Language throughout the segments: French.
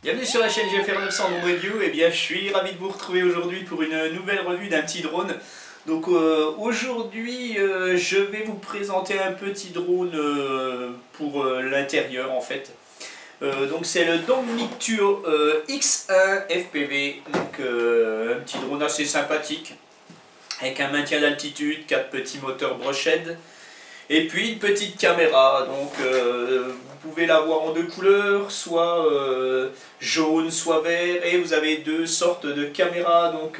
Bienvenue sur la chaîne GFR 900 Drone Review. Et bien, je suis ravi de vous retrouver aujourd'hui pour une nouvelle revue d'un petit drone. Donc aujourd'hui, je vais vous présenter un petit drone pour l'intérieur en fait. Donc c'est le Dongmik Tuo X1 FPV. Donc un petit drone assez sympathique avec un maintien d'altitude, 4 petits moteurs brochettes. Et puis une petite caméra, donc vous pouvez l'avoir en deux couleurs, soit jaune, soit vert, et vous avez deux sortes de caméras. Donc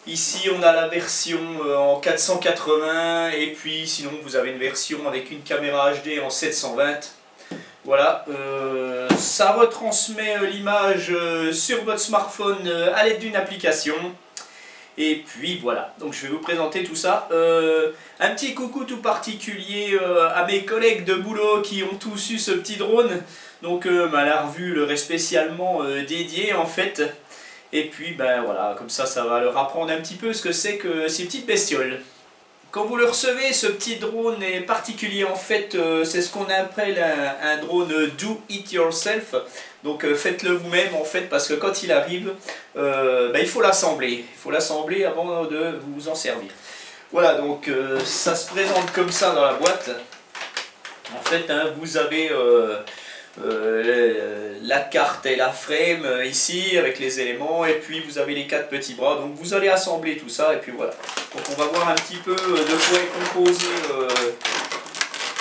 ici on a la version en 480, et puis sinon vous avez une version avec une caméra HD en 720. Voilà, ça retransmet l'image sur votre smartphone à l'aide d'une application. Et puis voilà, donc je vais vous présenter tout ça. Un petit coucou tout particulier à mes collègues de boulot qui ont tous eu ce petit drone. Donc la revue leur est spécialement dédiée en fait. Et puis ben voilà, comme ça leur apprendre un petit peu ce que c'est que ces petites bestioles. Quand vous le recevez, ce petit drone est particulier en fait, c'est ce qu'on appelle un drone do it yourself. Donc faites-le vous-même en fait, parce que quand il arrive, il faut l'assembler. Il faut l'assembler avant de vous en servir. Voilà, donc ça se présente comme ça dans la boîte. En fait, vous avez la carte et la frame ici avec les éléments, et puis vous avez les 4 petits bras. Donc vous allez assembler tout ça, et puis voilà. Donc on va voir un petit peu de quoi est composé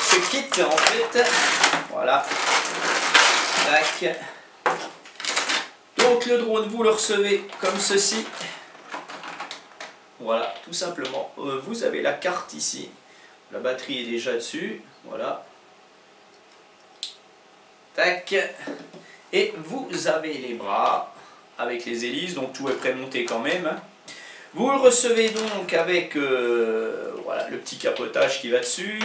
ce kit en fait. Voilà. Tac. Donc le drone, vous le recevez comme ceci. Voilà, tout simplement. Vous avez la carte ici. La batterie est déjà dessus. Voilà. Tac. Et vous avez les bras avec les hélices, donc tout est prémonté quand même. Vous le recevez donc avec voilà, le petit capotage qui va dessus.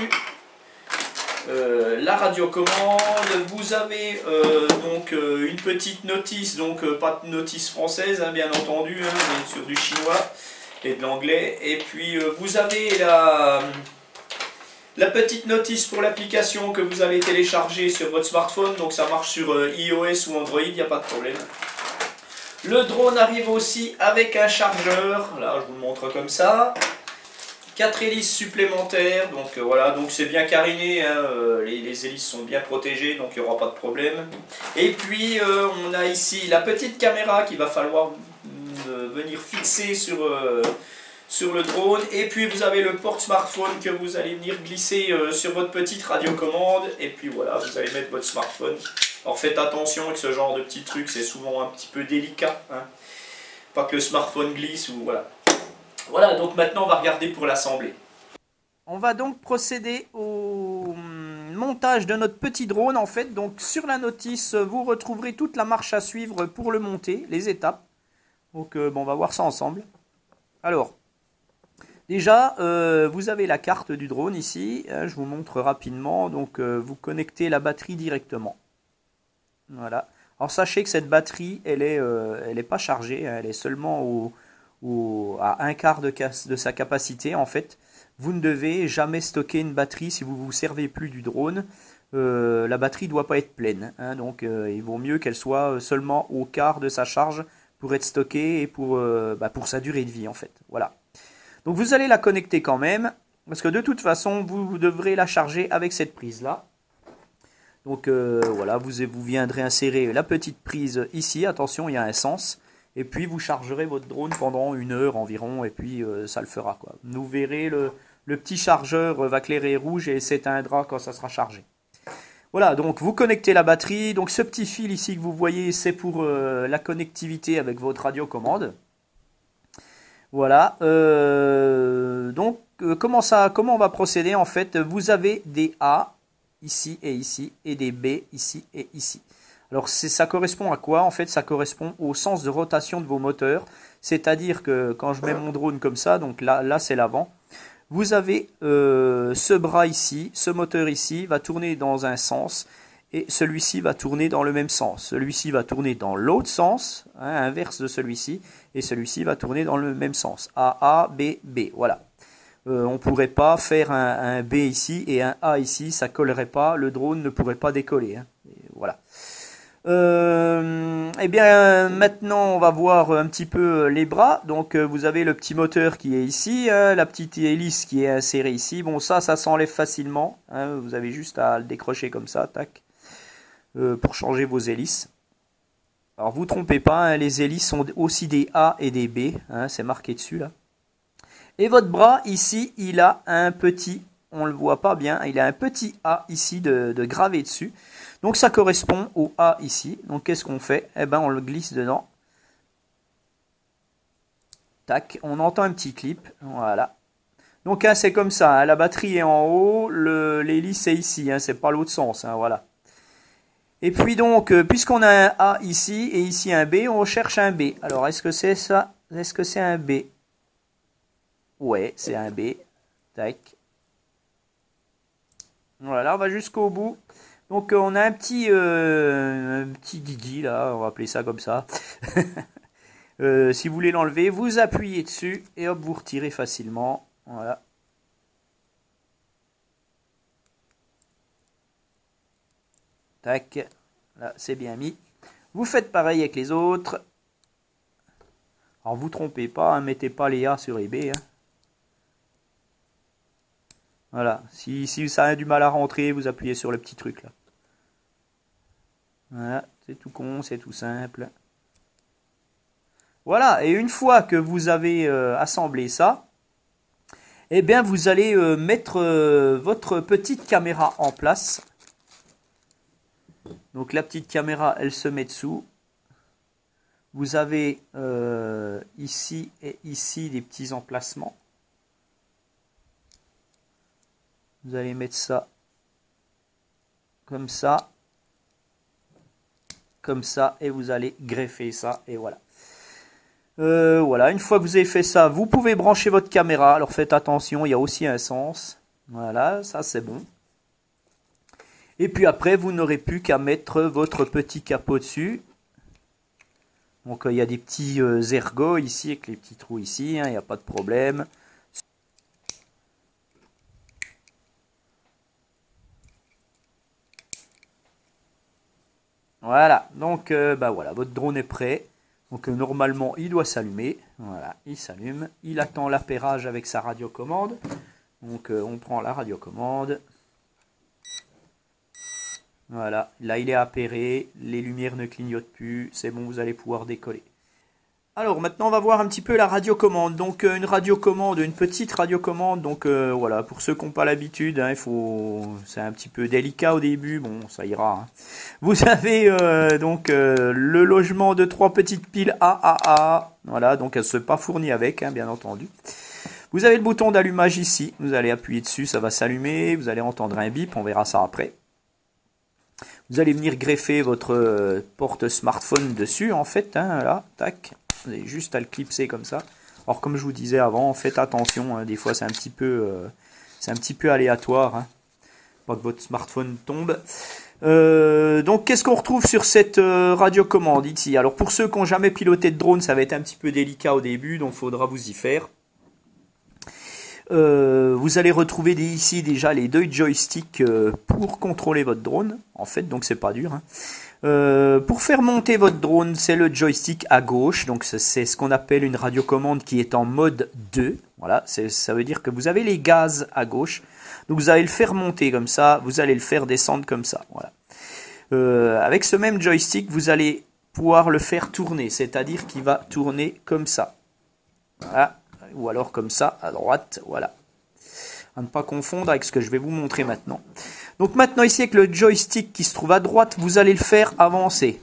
La radiocommande, vous avez donc une petite notice, donc pas de notice française bien entendu, mais sur du chinois et de l'anglais. Et puis vous avez la petite notice pour l'application que vous allez télécharger sur votre smartphone, donc ça marche sur iOS ou Android, il n'y a pas de problème. Le drone arrive aussi avec un chargeur, là je vous le montre comme ça. 4 hélices supplémentaires, donc voilà, donc c'est bien cariné, les hélices sont bien protégées, donc il n'y aura pas de problème. Et puis on a ici la petite caméra qu'il va falloir venir fixer sur le drone. Et puis vous avez le porte-smartphone que vous allez venir glisser sur votre petite radiocommande. Et puis voilà, vous allez mettre votre smartphone. Alors faites attention avec ce genre de petits trucs, c'est souvent un petit peu délicat. Pas que le smartphone glisse ou voilà. Voilà, donc maintenant on va regarder pour l'assembler. On va donc procéder au montage de notre petit drone en fait. Donc sur la notice, vous retrouverez toute la marche à suivre pour le monter, les étapes. Donc on va voir ça ensemble. Alors, déjà, vous avez la carte du drone ici. Je vous montre rapidement. Donc vous connectez la batterie directement. Voilà. Alors sachez que cette batterie, elle est pas chargée. Elle est seulement à un quart de sa capacité en fait. Vous ne devez jamais stocker une batterie si vous ne vous servez plus du drone. La batterie ne doit pas être pleine, donc il vaut mieux qu'elle soit seulement au quart de sa charge pour être stockée et pour sa durée de vie en fait. Voilà. Donc vous allez la connecter quand même, parce que de toute façon vous devrez la charger avec cette prise là. Donc voilà, vous viendrez insérer la petite prise ici, attention il y a un sens. Et puis vous chargerez votre drone pendant 1 heure environ, et puis ça le fera quoi. Vous verrez le petit chargeur va clairer rouge et s'éteindra quand ça sera chargé. Voilà, donc vous connectez la batterie. Donc ce petit fil ici que vous voyez, c'est pour la connectivité avec votre radiocommande. Voilà. Donc comment on va procéder en fait? Vous avez des A ici et des B ici et ici. Alors ça correspond à quoi? En fait, ça correspond au sens de rotation de vos moteurs. C'est-à-dire que quand je mets mon drone comme ça, donc là c'est l'avant, vous avez ce bras ici, ce moteur ici va tourner dans un sens, et celui-ci va tourner dans le même sens. Celui-ci va tourner dans l'autre sens, inverse de celui-ci, et celui-ci va tourner dans le même sens. A, A, B, B, voilà. on ne pourrait pas faire un B ici et un A ici, ça collerait pas, le drone ne pourrait pas décoller. Hein. Et voilà. Eh bien, maintenant, on va voir un petit peu les bras. Donc, vous avez le petit moteur qui est ici, hein, la petite hélice qui est insérée ici. Bon, ça s'enlève facilement. Hein, vous avez juste à le décrocher comme ça, tac, pour changer vos hélices. Alors, vous trompez pas, hein, les hélices sont aussi des A et des B. Hein, c'est marqué dessus, là. Et votre bras, ici, il a un petit, on le voit pas bien, il a un petit A ici de gravé dessus. Donc ça correspond au A ici. Donc qu'est-ce qu'on fait? Eh ben on le glisse dedans. Tac, on entend un petit clip. Voilà. Donc hein, c'est comme ça, hein, la batterie est en haut, l'hélice est ici, hein, c'est pas l'autre sens, hein, voilà. Et puis donc, puisqu'on a un A ici et ici un B, on recherche un B. Alors est-ce que c'est ça? Est-ce que c'est un B? Ouais, c'est un B. Tac. Voilà, on va jusqu'au bout. Donc on a un petit guigui là, on va appeler ça comme ça. Si vous voulez l'enlever, vous appuyez dessus et hop, vous retirez facilement. Voilà. Tac. Là, c'est bien mis. Vous faites pareil avec les autres. Alors vous trompez pas, hein, mettez pas les A sur eBay. Hein. Voilà, si ça a du mal à rentrer, vous appuyez sur le petit truc là. Voilà, c'est tout con, c'est tout simple. Voilà, et une fois que vous avez assemblé ça, eh bien vous allez mettre votre petite caméra en place. Donc la petite caméra, elle se met dessous. Vous avez ici et ici des petits emplacements. Vous allez mettre ça comme ça, et vous allez greffer ça, et voilà. Voilà, une fois que vous avez fait ça, vous pouvez brancher votre caméra. Alors faites attention, il y a aussi un sens. Voilà, ça c'est bon. Et puis après, vous n'aurez plus qu'à mettre votre petit capot dessus. Donc il y a des petits ergots ici, avec les petits trous ici, hein, il n'y a pas de problème. Voilà, donc bah voilà, votre drone est prêt. Donc normalement, il doit s'allumer. Voilà, il s'allume. Il attend l'appairage avec sa radiocommande. Donc on prend la radiocommande. Voilà, là il est appairé. Les lumières ne clignotent plus. C'est bon, vous allez pouvoir décoller. Alors maintenant on va voir un petit peu la radiocommande. Donc une radiocommande, une petite radiocommande. Donc voilà, pour ceux qui n'ont pas l'habitude, hein, c'est un petit peu délicat au début. Bon, ça ira. Hein. Vous avez donc le logement de 3 petites piles AAA. Voilà, donc elles ne sont pas fournies avec, hein, bien entendu. Vous avez le bouton d'allumage ici. Vous allez appuyer dessus, ça va s'allumer. Vous allez entendre un bip, on verra ça après. Vous allez venir greffer votre porte smartphone dessus, en fait. Hein, là, tac. Vous avez juste à le clipser comme ça. Alors comme je vous disais avant, faites attention, hein, des fois c'est un petit peu aléatoire, hein, pas que votre smartphone tombe. Donc qu'est-ce qu'on retrouve sur cette radiocommande ici? Alors pour ceux qui n'ont jamais piloté de drone, ça va être un petit peu délicat au début, donc il faudra vous y faire. Vous allez retrouver ici déjà les 2 joysticks pour contrôler votre drone, en fait, donc c'est pas dur. Hein. Pour faire monter votre drone, c'est le joystick à gauche, donc c'est ce qu'on appelle une radiocommande qui est en mode 2. Voilà, ça veut dire que vous avez les gaz à gauche, donc vous allez le faire monter comme ça, vous allez le faire descendre comme ça. Voilà. Avec ce même joystick, vous allez pouvoir le faire tourner, c'est-à-dire qu'il va tourner comme ça. Voilà. Ou alors comme ça, à droite, voilà. À ne pas confondre avec ce que je vais vous montrer maintenant. Donc maintenant ici avec le joystick qui se trouve à droite, vous allez le faire avancer.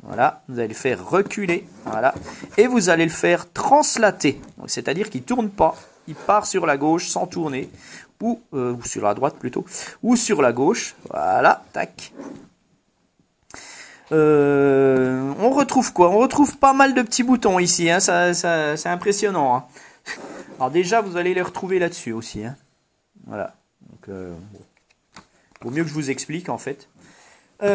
Voilà, vous allez le faire reculer, voilà. Et vous allez le faire translater. C'est-à-dire qu'il ne tourne pas, il part sur la gauche sans tourner. Ou sur la droite plutôt. Ou sur la gauche, voilà, tac. On retrouve quoi? On retrouve pas mal de petits boutons ici, hein. C'est impressionnant. Hein. Alors déjà, vous allez les retrouver là-dessus aussi. Hein. Voilà. Donc, bon. Vaut mieux que je vous explique en fait. Vous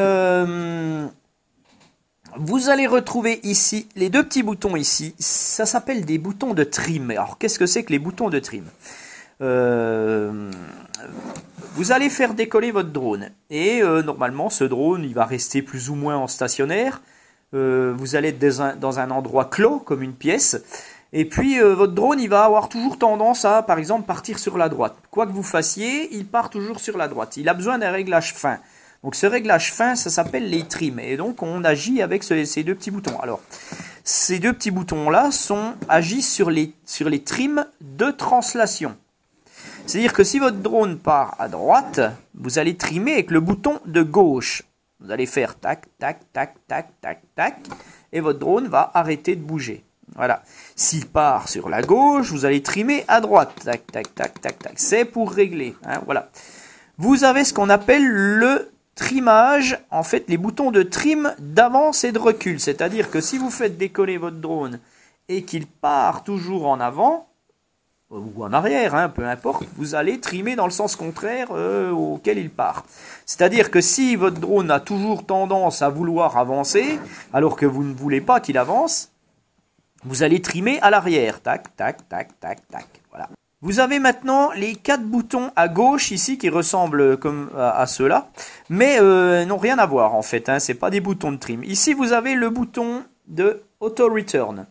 allez retrouver ici les 2 petits boutons ici. Ça s'appelle des boutons de trim. Alors qu'est-ce que c'est que les boutons de trim? vous allez faire décoller votre drone. Et normalement, ce drone, il va rester plus ou moins en stationnaire. Vous allez être dans un endroit clos, comme une pièce. Et puis, votre drone, il va avoir toujours tendance à, par exemple, partir sur la droite. Quoi que vous fassiez, il part toujours sur la droite. Il a besoin d'un réglage fin. Donc, ce réglage fin, ça s'appelle les trims. Et donc, on agit avec ces deux petits boutons. Alors, ces deux petits boutons-là agissent sur les trims de translation. C'est-à-dire que si votre drone part à droite, vous allez trimer avec le bouton de gauche. Vous allez faire tac, tac, tac, tac, tac, tac. Et votre drone va arrêter de bouger. Voilà. S'il part sur la gauche, vous allez trimer à droite. Tac, tac, tac, tac, tac. C'est pour régler. Hein, voilà. Vous avez ce qu'on appelle le trimage. En fait, les boutons de trim d'avance et de recul. C'est-à-dire que si vous faites décoller votre drone et qu'il part toujours en avant, ou en arrière, hein, peu importe, vous allez trimer dans le sens contraire auquel il part. C'est-à-dire que si votre drone a toujours tendance à vouloir avancer, alors que vous ne voulez pas qu'il avance, vous allez trimer à l'arrière. Tac, tac, tac, tac, tac. Voilà. Vous avez maintenant les 4 boutons à gauche ici qui ressemblent comme à ceux-là, mais n'ont rien à voir en fait. Hein, c'est pas des boutons de trim. Ici, vous avez le bouton de Auto Return.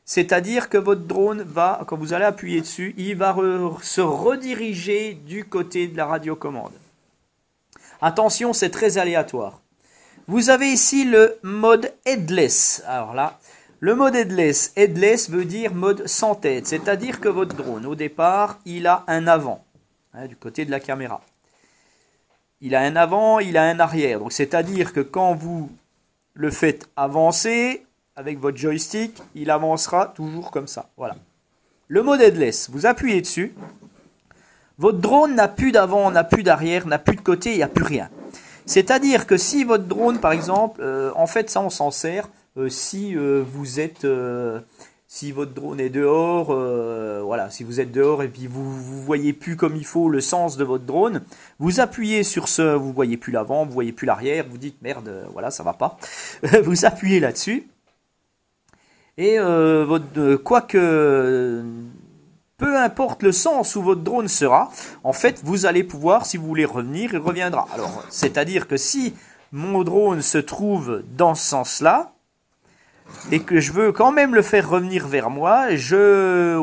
C'est-à-dire que votre drone va, quand vous allez appuyer dessus, il va se rediriger du côté de la radiocommande. Attention, c'est très aléatoire. Vous avez ici le mode headless. Alors là, le mode headless, headless veut dire mode sans tête. C'est-à-dire que votre drone, au départ, il a un avant, hein, du côté de la caméra. Il a un avant, il a un arrière. Donc c'est-à-dire que quand vous le faites avancer, avec votre joystick, il avancera toujours comme ça. Voilà. Le mode headless, vous appuyez dessus. Votre drone n'a plus d'avant, n'a plus d'arrière, n'a plus de côté, il n'y a plus rien. C'est-à-dire que si votre drone, par exemple, en fait ça on s'en sert, si votre drone est dehors, voilà, si vous êtes dehors et puis vous voyez plus comme il faut le sens de votre drone, vous appuyez sur vous voyez plus l'avant, vous voyez plus l'arrière, vous dites merde, voilà, ça va pas. Vous appuyez là-dessus. Et peu importe le sens où votre drone sera, en fait, vous allez pouvoir, si vous voulez revenir, il reviendra. Alors, c'est-à-dire que si mon drone se trouve dans ce sens-là, et que je veux quand même le faire revenir vers moi, je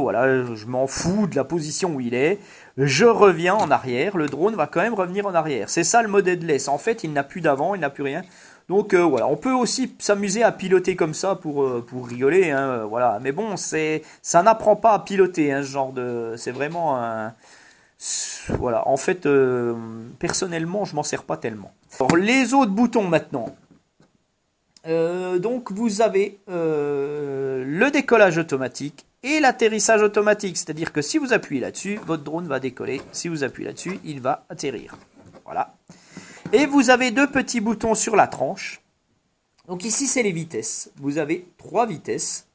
m'en fous de la position où il est, je reviens en arrière, le drone va quand même revenir en arrière. C'est ça le mode headless. En fait, il n'a plus d'avant, il n'a plus rien. Donc voilà, on peut aussi s'amuser à piloter comme ça pour rigoler, hein, voilà. Mais bon, ça n'apprend pas à piloter, hein, ce genre de, c'est vraiment un, voilà. En fait, personnellement, je m'en sers pas tellement. Alors les autres boutons maintenant. Donc vous avez le décollage automatique et l'atterrissage automatique, c'est-à-dire que si vous appuyez là-dessus, votre drone va décoller. Si vous appuyez là-dessus, il va atterrir. Voilà. Et vous avez 2 petits boutons sur la tranche. Donc ici, c'est les vitesses. Vous avez 3 vitesses.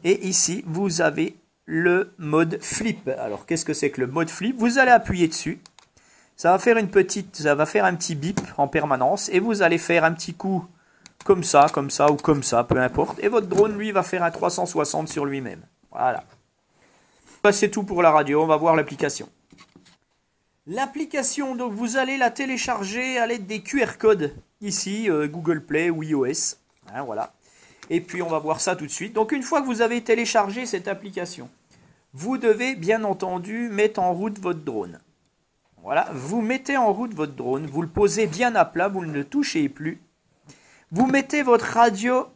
Et ici, vous avez le mode flip. Alors, qu'est-ce que c'est que le mode flip? Vous allez appuyer dessus. Ça va faire un petit bip en permanence. Et vous allez faire un petit coup comme ça ou comme ça, peu importe. Et votre drone, lui, va faire un 360 sur lui-même. Voilà. C'est tout pour la radio. On va voir l'application. L'application, donc vous allez la télécharger à l'aide des QR codes ici, Google Play ou iOS. Hein, voilà. Et puis on va voir ça tout de suite. Donc une fois que vous avez téléchargé cette application, vous devez bien entendu mettre en route votre drone. Voilà, vous mettez en route votre drone, vous le posez bien à plat, vous ne le touchez plus. Vous mettez votre radio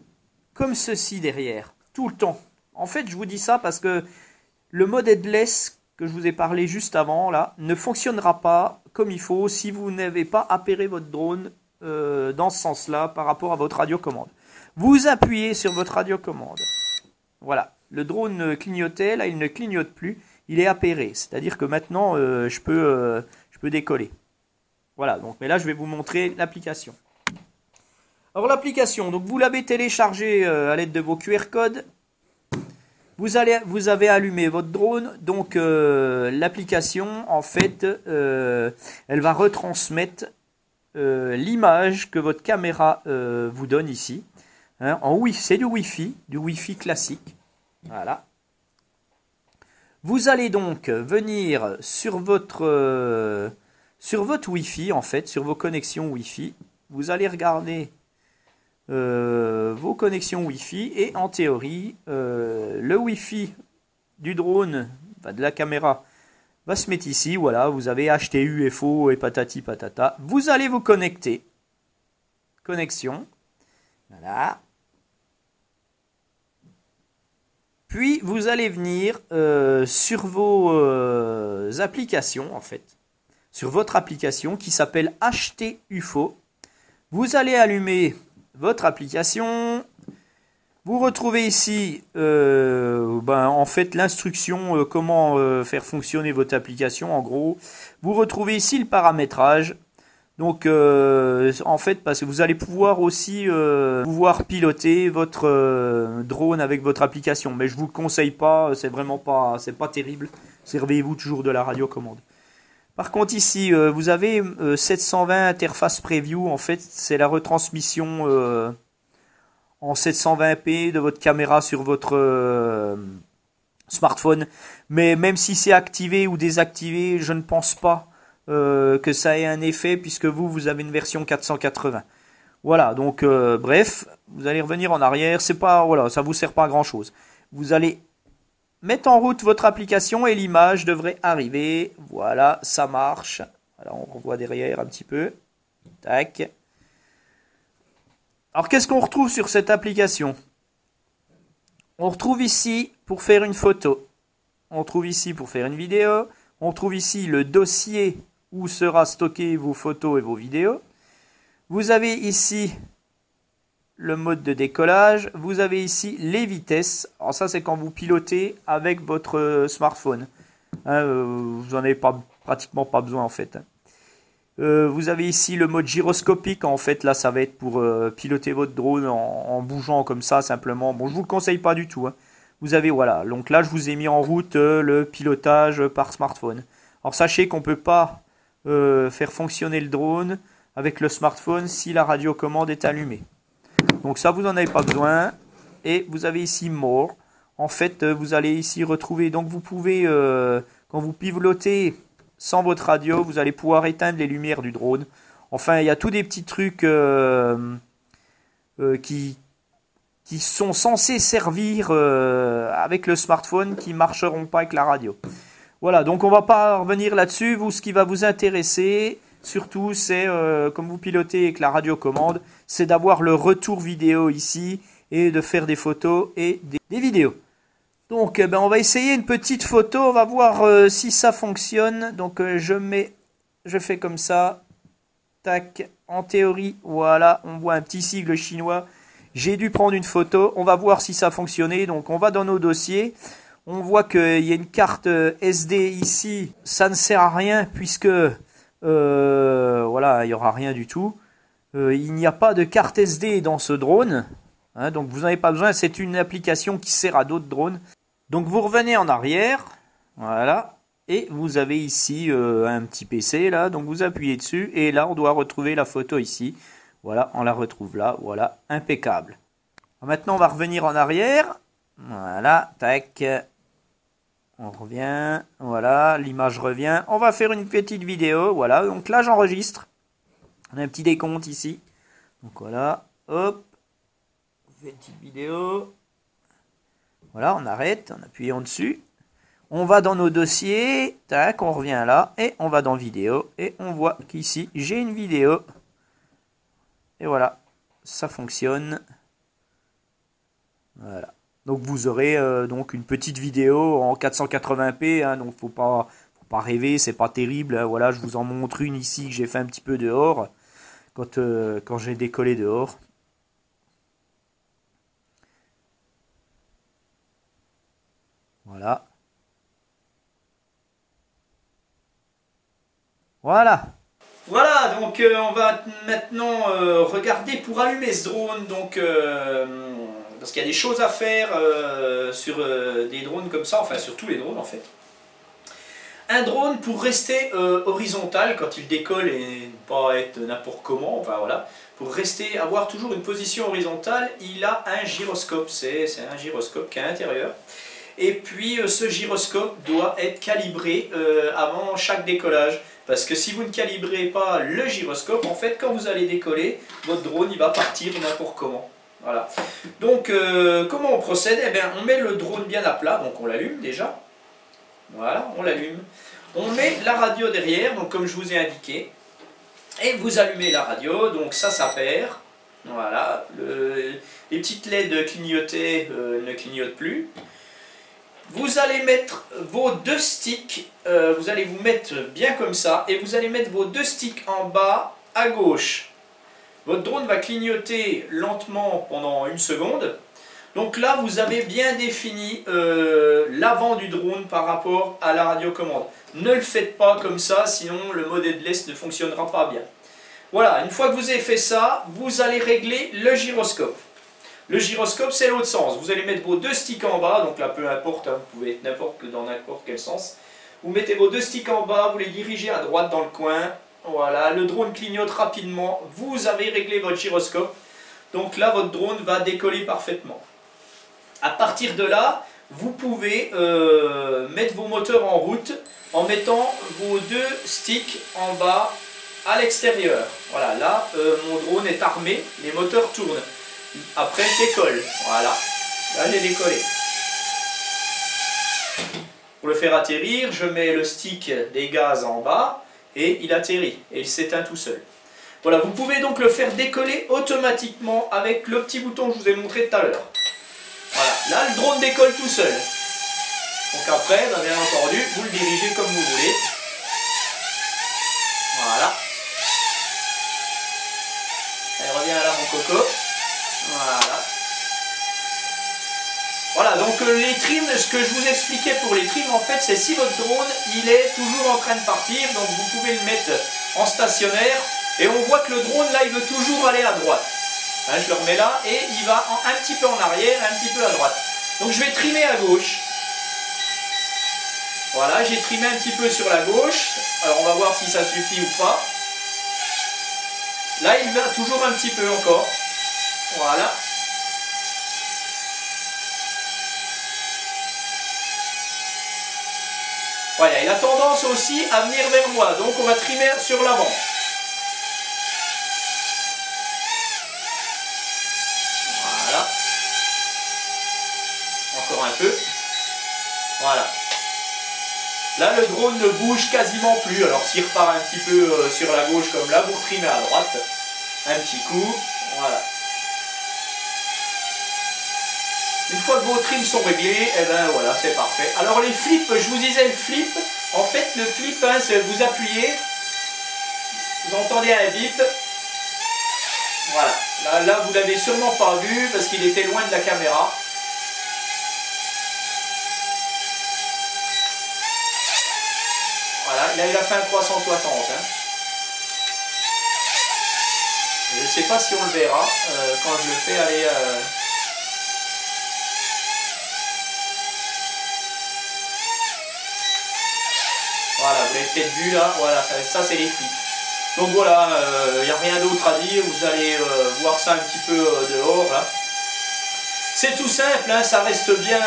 comme ceci derrière, tout le temps. En fait, je vous dis ça parce que le mode headless que je vous ai parlé juste avant, là, ne fonctionnera pas comme il faut si vous n'avez pas appairé votre drone dans ce sens-là par rapport à votre radiocommande. Vous appuyez sur votre radiocommande. Voilà, le drone clignotait, là il ne clignote plus, il est appairé. C'est-à-dire que maintenant, je peux décoller. Voilà, donc, mais là je vais vous montrer l'application. Alors l'application, donc vous l'avez téléchargée à l'aide de vos QR codes. Vous avez allumé votre drone, donc l'application, en fait, elle va retransmettre l'image que votre caméra vous donne ici. Hein, c'est du Wi-Fi classique. Voilà. Vous allez donc venir sur votre Wi-Fi, en fait, sur vos connexions Wi-Fi. Vous allez regarder vos connexions Wi-Fi et en théorie, le Wi-Fi du drone, de la caméra, va se mettre ici. Voilà, vous avez acheté UFO et patati patata. Vous allez vous connecter. Connexion. Voilà. Puis vous allez venir sur vos applications, en fait, sur votre application qui s'appelle Acheter UFO. Vous allez allumer votre application. Vous retrouvez ici en fait l'instruction comment faire fonctionner votre application en gros. Vous retrouvez ici le paramétrage. Donc en fait parce que vous allez pouvoir aussi pouvoir piloter votre drone avec votre application, mais je vous le conseille pas, c'est vraiment pas, c'est pas terrible. Servez-vous toujours de la radiocommande. Par contre ici vous avez 720 interface preview, en fait c'est la retransmission en 720p de votre caméra sur votre smartphone, mais même si c'est activé ou désactivé, je ne pense pas que ça ait un effet puisque vous avez une version 480. Voilà, donc bref, vous allez revenir en arrière, c'est pas, voilà, ça vous sert pas à grand chose. Vous allez mettre en route votre application et l'image devrait arriver. Voilà, ça marche. Alors on revoit derrière un petit peu. Tac. Alors qu'est-ce qu'on retrouve sur cette application? On retrouve ici pour faire une photo. On trouve ici pour faire une vidéo. On trouve ici le dossier où sera stocké vos photos et vos vidéos. Vous avez ici le mode de décollage. Vous avez ici les vitesses. Alors ça c'est quand vous pilotez avec votre smartphone. Hein, vous n'en avez pratiquement pas besoin en fait. Vous avez ici le mode gyroscopique. En fait là ça va être pour piloter votre drone en bougeant comme ça simplement. Bon je vous le conseille pas du tout. Hein. Vous avez voilà. Donc là je vous ai mis en route le pilotage par smartphone. Alors sachez qu'on ne peut pas faire fonctionner le drone avec le smartphone si la radiocommande est allumée. Donc ça vous n'en avez pas besoin. Et vous avez ici More. En fait vous allez ici retrouver, donc vous pouvez quand vous pilotez sans votre radio, vous allez pouvoir éteindre les lumières du drone. Enfin il y a tous des petits trucs qui sont censés servir avec le smartphone qui ne marcheront pas avec la radio. Voilà, donc on va pas revenir là-dessus. Vous, ce qui va vous intéresser, surtout, c'est, comme vous pilotez avec la radiocommande, c'est d'avoir le retour vidéo ici et de faire des photos et des vidéos. Donc, on va essayer une petite photo. On va voir si ça fonctionne. Donc, je fais comme ça. Tac, en théorie, voilà, on voit un petit sigle chinois. J'ai dû prendre une photo. On va voir si ça fonctionnait. Donc, on va dans nos dossiers. On voit qu'il y a une carte SD ici, ça ne sert à rien puisque voilà, il n'y aura rien du tout. Il n'y a pas de carte SD dans ce drone, hein, donc vous n'en avez pas besoin, c'est une application qui sert à d'autres drones. Donc vous revenez en arrière, voilà, et vous avez ici un petit PC là, donc vous appuyez dessus et là on doit retrouver la photo ici. Voilà, on la retrouve là, voilà, impeccable. Maintenant on va revenir en arrière, voilà, tac. On revient, voilà, l'image revient. On va faire une petite vidéo, voilà. Donc là, j'enregistre. On a un petit décompte ici. Donc voilà, hop. On fait une petite vidéo. Voilà, on arrête, on appuie en dessus. On va dans nos dossiers, tac, on revient là. Et on va dans vidéo. Et on voit qu'ici, j'ai une vidéo. Et voilà, ça fonctionne. Voilà. Donc vous aurez donc une petite vidéo en 480p, hein, donc faut pas rêver, c'est pas terrible. Hein, voilà, je vous en montre une ici que j'ai fait un petit peu dehors, quand j'ai décollé dehors. Voilà. Voilà. Voilà, donc on va maintenant regarder pour allumer ce drone. Donc parce qu'il y a des choses à faire sur des drones comme ça, enfin sur tous les drones en fait. Un drone pour rester horizontal quand il décolle et ne pas être n'importe comment, enfin voilà, pour rester, avoir toujours une position horizontale, il a un gyroscope, c'est un gyroscope qui est à l'intérieur. Et puis ce gyroscope doit être calibré avant chaque décollage. Parce que si vous ne calibrez pas le gyroscope, en fait, quand vous allez décoller, votre drone il va partir n'importe comment. Voilà. Donc, comment on procède? Eh bien, on met le drone bien à plat, donc on l'allume déjà. Voilà, on l'allume. On met la radio derrière, donc comme je vous ai indiqué. Et vous allumez la radio, donc ça perd. Voilà, les petites LED clignotées ne clignotent plus. Vous allez mettre vos deux sticks, vous allez vous mettre bien comme ça, et vous allez mettre vos deux sticks en bas à gauche. Votre drone va clignoter lentement pendant 1 seconde. Donc là, vous avez bien défini l'avant du drone par rapport à la radiocommande. Ne le faites pas comme ça, sinon le mode headless ne fonctionnera pas bien. Voilà, une fois que vous avez fait ça, vous allez régler le gyroscope. Le gyroscope, c'est l'autre sens. Vous allez mettre vos deux sticks en bas, donc là, peu importe, hein, vous pouvez être dans n'importe quel sens. Vous mettez vos deux sticks en bas, vous les dirigez à droite dans le coin. Voilà, le drone clignote rapidement. Vous avez réglé votre gyroscope. Donc là, votre drone va décoller parfaitement. À partir de là, vous pouvez mettre vos moteurs en route en mettant vos deux sticks en bas à l'extérieur. Voilà, là, mon drone est armé, les moteurs tournent. Après, décolle. Voilà, là, j'ai décollé. Pour le faire atterrir, je mets le stick des gaz en bas et il atterrit et il s'éteint tout seul. Voilà, vous pouvez donc le faire décoller automatiquement avec le petit bouton que je vous ai montré tout à l'heure. Voilà, là, le drone décolle tout seul. Donc après, bien entendu, vous le dirigez comme vous voulez. Voilà. Elle revient là, mon coco. Voilà. Voilà, donc les trims, ce que je vous expliquais pour les trims, en fait, c'est si votre drone, il est toujours en train de partir, donc vous pouvez le mettre en stationnaire, et on voit que le drone, là, il veut toujours aller à droite. Hein, je le remets là, et il va un petit peu en arrière, un petit peu à droite. Donc je vais trimer à gauche. Voilà, j'ai trimé un petit peu sur la gauche, alors on va voir si ça suffit ou pas. Là, il va toujours un petit peu encore. Voilà. Voilà, il a tendance aussi à venir vers moi, donc on va trimer sur l'avant. Voilà. Encore un peu. Voilà. Là, le drone ne bouge quasiment plus. Alors, s'il repart un petit peu sur la gauche comme là, vous trimez à droite. Un petit coup. Voilà. Une fois que vos trims sont réglés, et ben voilà, c'est parfait. Alors les flips, je vous disais le flip, en fait le flip, hein, c'est vous appuyez, vous entendez un bip, voilà. Là vous l'avez sûrement pas vu parce qu'il était loin de la caméra. Voilà, là il a fait un 360. Hein. Je ne sais pas si on le verra quand je le fais aller... Voilà, vous l'avez peut-être vu là, voilà, ça c'est les flips. Donc voilà, il n'y a rien d'autre à dire, vous allez voir ça un petit peu dehors là. C'est tout simple, hein, ça reste bien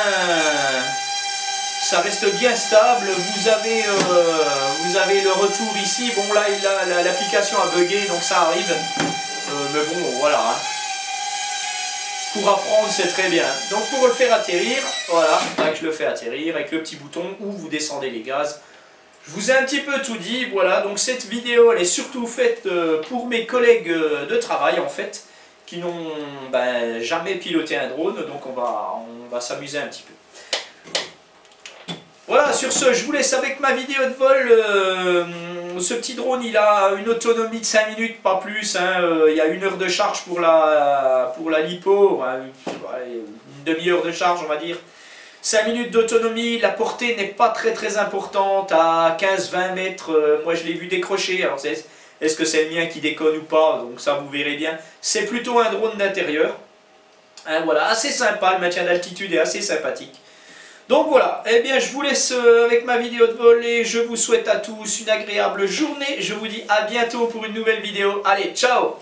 stable, vous avez le retour ici, bon là l'application a bugué donc ça arrive, mais bon voilà. Hein. Pour apprendre c'est très bien. Donc pour le faire atterrir, voilà, là que je le fais atterrir avec le petit bouton où vous descendez les gaz. Je vous ai un petit peu tout dit, voilà, donc cette vidéo elle est surtout faite pour mes collègues de travail en fait, qui n'ont jamais piloté un drone, donc on va s'amuser un petit peu. Voilà, sur ce, je vous laisse avec ma vidéo de vol. Ce petit drone il a une autonomie de 5 minutes, pas plus, hein, il y a 1 heure de charge pour la lipo, une demi-heure de charge on va dire. 5 minutes d'autonomie, la portée n'est pas très importante, à 15-20 mètres, moi je l'ai vu décrocher, alors est-ce que c'est le mien qui déconne ou pas, donc ça vous verrez bien. C'est plutôt un drone d'intérieur, hein, voilà, assez sympa, le maintien d'altitude est assez sympathique. Donc voilà, eh bien je vous laisse avec ma vidéo de vol et je vous souhaite à tous une agréable journée, je vous dis à bientôt pour une nouvelle vidéo, allez, ciao!